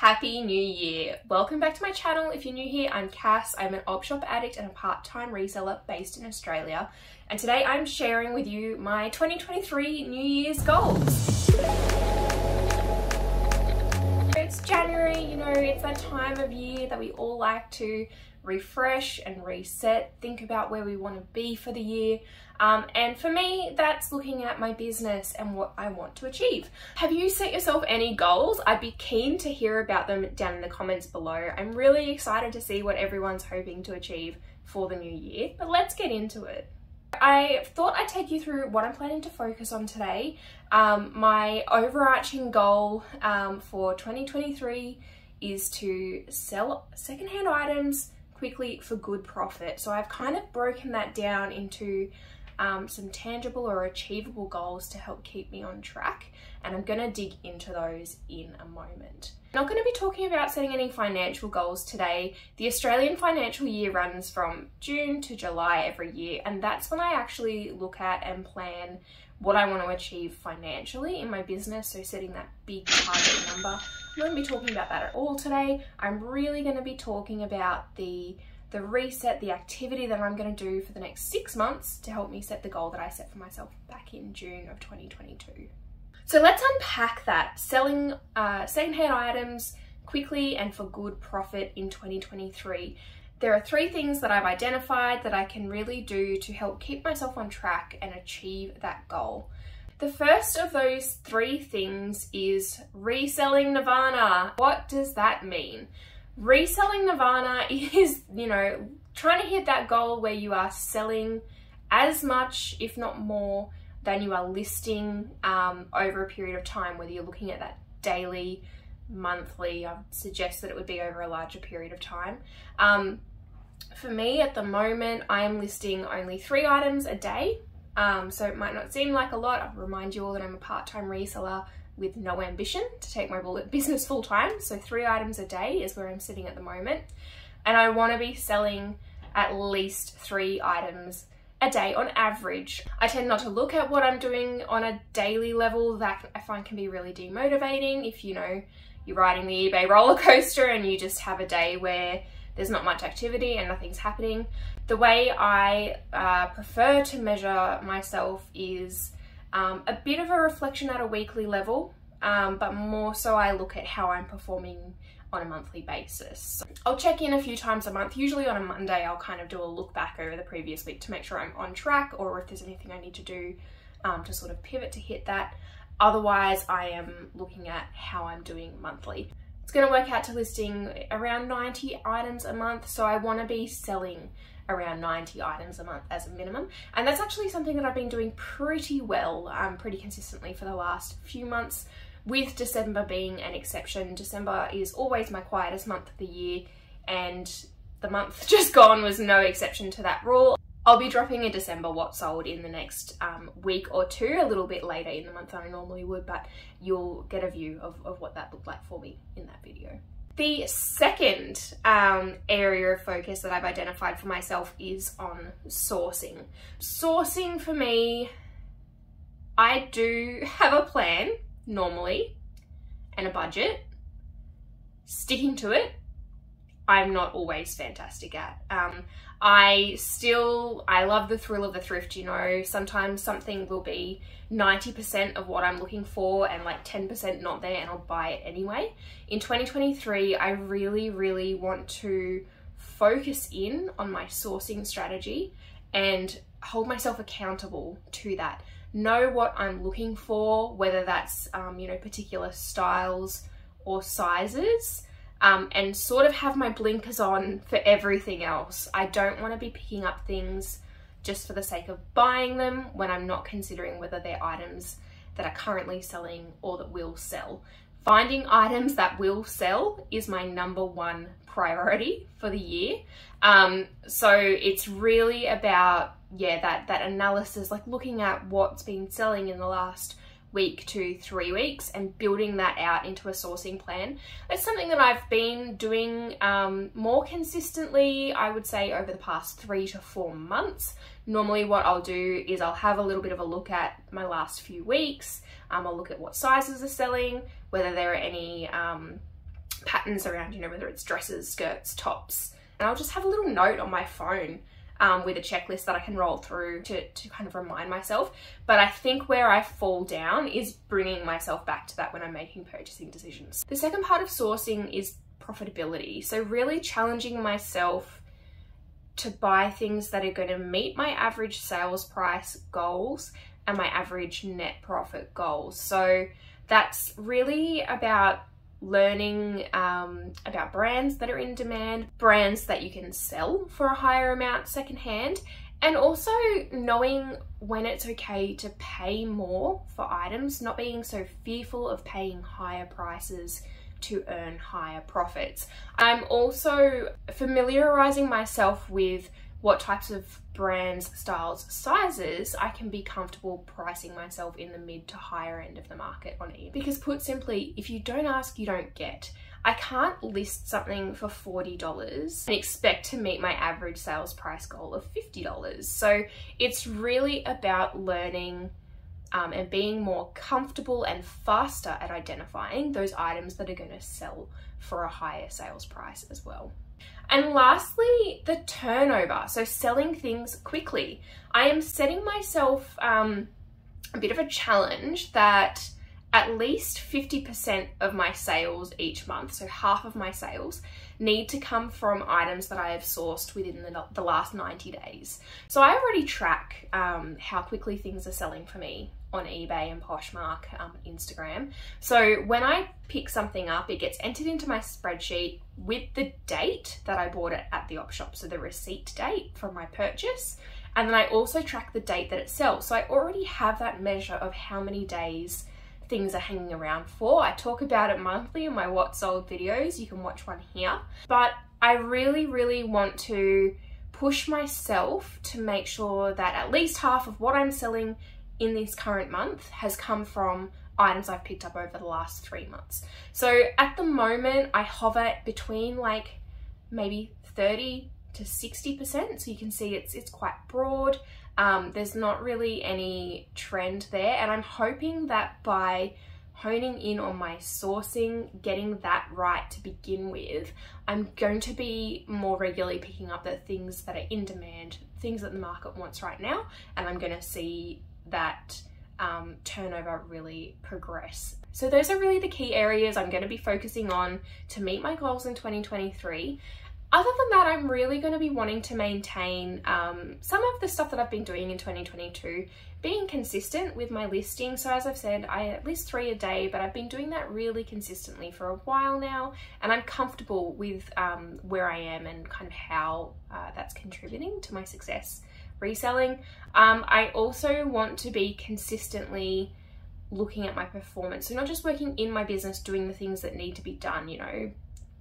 Happy New Year! Welcome back to my channel. If you're new here, I'm Cass. I'm an op shop addict and a part-time reseller based in Australia. And today I'm sharing with you my 2023 New Year's goals. It's January, you know, it's that time of year that we all like to refresh and reset, think about where we want to be for the year. And for me, that's looking at my business and what I want to achieve. Have you set yourself any goals? I'd be keen to hear about them down in the comments below. I'm really excited to see what everyone's hoping to achieve for the new year, but let's get into it. I thought I'd take you through what I'm planning to focus on today. My overarching goal for 2023 is to sell secondhand items quickly for good profit. So I've kind of broken that down into some tangible or achievable goals to help keep me on track, and I'm going to dig into those in a moment. I'm not going to be talking about setting any financial goals today. The Australian financial year runs from June to July every year, and that's when I actually look at and plan what I want to achieve financially in my business, so setting that big target number. I'm not going to be talking about that at all today. I'm really going to be talking about the reset, the activity that I'm going to do for the next 6 months to help me set the goal that I set for myself back in June of 2022. So let's unpack that. Selling secondhand items quickly and for good profit in 2023. There are 3 things that I've identified that I can really do to help keep myself on track and achieve that goal. The first of those 3 things is reselling Nirvana. What does that mean? Reselling Nirvana is, you know, trying to hit that goal where you are selling as much, if not more, than you are listing over a period of time, whether you're looking at that daily, monthly. I would suggest that it would be over a larger period of time. For me at the moment, I am listing only 3 items a day. So it might not seem like a lot. I'll remind you all that I'm a part-time reseller with no ambition to take my business full-time. So 3 items a day is where I'm sitting at the moment. And I want to be selling at least 3 items a day on average. I tend not to look at what I'm doing on a daily level. That I find can be really demotivating if, you know, you're riding the eBay roller coaster and you just have a day where there's not much activity and nothing's happening. The way I prefer to measure myself is a bit of a reflection at a weekly level, but more so I look at how I'm performing on a monthly basis. I'll check in a few times a month. Usually on a Monday, I'll kind of do a look back over the previous week to make sure I'm on track, or if there's anything I need to do to sort of pivot to hit that. Otherwise, I am looking at how I'm doing monthly. It's going to work out to listing around 90 items a month, so I want to be selling around 90 items a month as a minimum, and that's actually something that I've been doing pretty well, pretty consistently for the last few months, with December being an exception. December is always my quietest month of the year, and the month just gone was no exception to that rule. I'll be dropping a December what sold in the next week or 2, a little bit later in the month than I normally would, but you'll get a view of what that looked like for me in that video. The second area of focus that I've identified for myself is on sourcing. Sourcing for me, I do have a plan normally and a budget. Sticking to it, I'm not always fantastic at. I love the thrill of the thrift, you know. Sometimes something will be 90% of what I'm looking for and like 10% not there, and I'll buy it anyway. In 2023, I really want to focus in on my sourcing strategy and hold myself accountable to that. Know what I'm looking for, whether that's, you know, particular styles or sizes. And sort of have my blinkers on for everything else. I don't want to be picking up things just for the sake of buying them when I'm not considering whether they're items that are currently selling or that will sell. Finding items that will sell is my #1 priority for the year. So it's really about, yeah, that analysis, like looking at what's been selling in the last week to 3 weeks and building that out into a sourcing plan. It's something that I've been doing more consistently, I would say, over the past 3 to 4 months. Normally what I'll do is I'll have a little bit of a look at my last few weeks. I'll look at what sizes are selling, whether there are any patterns around, you know, whether it's dresses, skirts, tops. And I'll just have a little note on my phone with a checklist that I can roll through to kind of remind myself. But I think where I fall down is bringing myself back to that when I'm making purchasing decisions. The second part of sourcing is profitability. So really challenging myself to buy things that are going to meet my average sales price goals and my average net profit goals. So that's really about learning about brands that are in demand, brands that you can sell for a higher amount secondhand, and also knowing when it's okay to pay more for items, not being so fearful of paying higher prices to earn higher profits. I'm also familiarizing myself with what types of brands, styles, sizes I can be comfortable pricing myself in the mid to higher end of the market on eBay. Because put simply, if you don't ask, you don't get. I can't list something for $40 and expect to meet my average sales price goal of $50. So it's really about learning and being more comfortable and faster at identifying those items that are going to sell for a higher sales price as well. And lastly, the turnover, so selling things quickly. I am setting myself a bit of a challenge that at least 50% of my sales each month, so half of my sales, need to come from items that I have sourced within the last 90 days. So I already track how quickly things are selling for me on eBay and Poshmark, Instagram. So when I pick something up, it gets entered into my spreadsheet with the date that I bought it at the op shop, so the receipt date from my purchase. And then I also track the date that it sells. So I already have that measure of how many days things are hanging around for. I talk about it monthly in my What Sold videos. You can watch one here. But I really, really want to push myself to make sure that at least half of what I'm selling in this current month has come from items I've picked up over the last 3 months. So at the moment, I hover between like maybe 30 to 60%. So you can see it's quite broad. There's not really any trend there, and I'm hoping that by honing in on my sourcing, getting that right to begin with, I'm going to be more regularly picking up the things that are in demand, things that the market wants right now, and I'm going to see that turnover really progress. So those are really the key areas I'm going to be focusing on to meet my goals in 2023. Other than that, I'm really going to be wanting to maintain some of the stuff that I've been doing in 2022, being consistent with my listing. So as I've said, I list 3 a day, but I've been doing that really consistently for a while now, and I'm comfortable with where I am and kind of how that's contributing to my success reselling. I also want to be consistently looking at my performance. So not just working in my business, doing the things that need to be done, you know,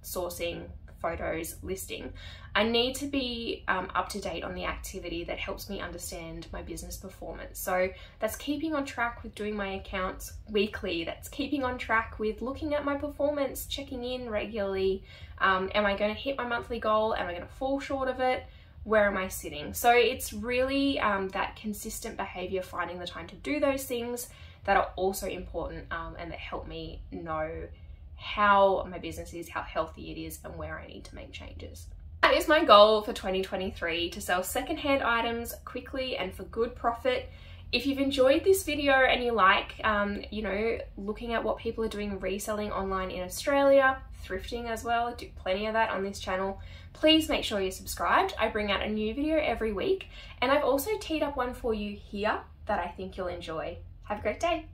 sourcing, photos, listing. I need to be up to date on the activity that helps me understand my business performance. So that's keeping on track with doing my accounts weekly. That's keeping on track with looking at my performance, checking in regularly. Am I going to hit my monthly goal? Am I going to fall short of it? Where am I sitting? So it's really that consistent behavior, finding the time to do those things that are also important and that help me know how my business is, how healthy it is, and where I need to make changes. That is my goal for 2023, to sell secondhand items quickly and for good profit. If you've enjoyed this video and you like, you know, looking at what people are doing reselling online in Australia, thrifting as well, I do plenty of that on this channel, please make sure you're subscribed. I bring out a new video every week, and I've also teed up one for you here that I think you'll enjoy. Have a great day.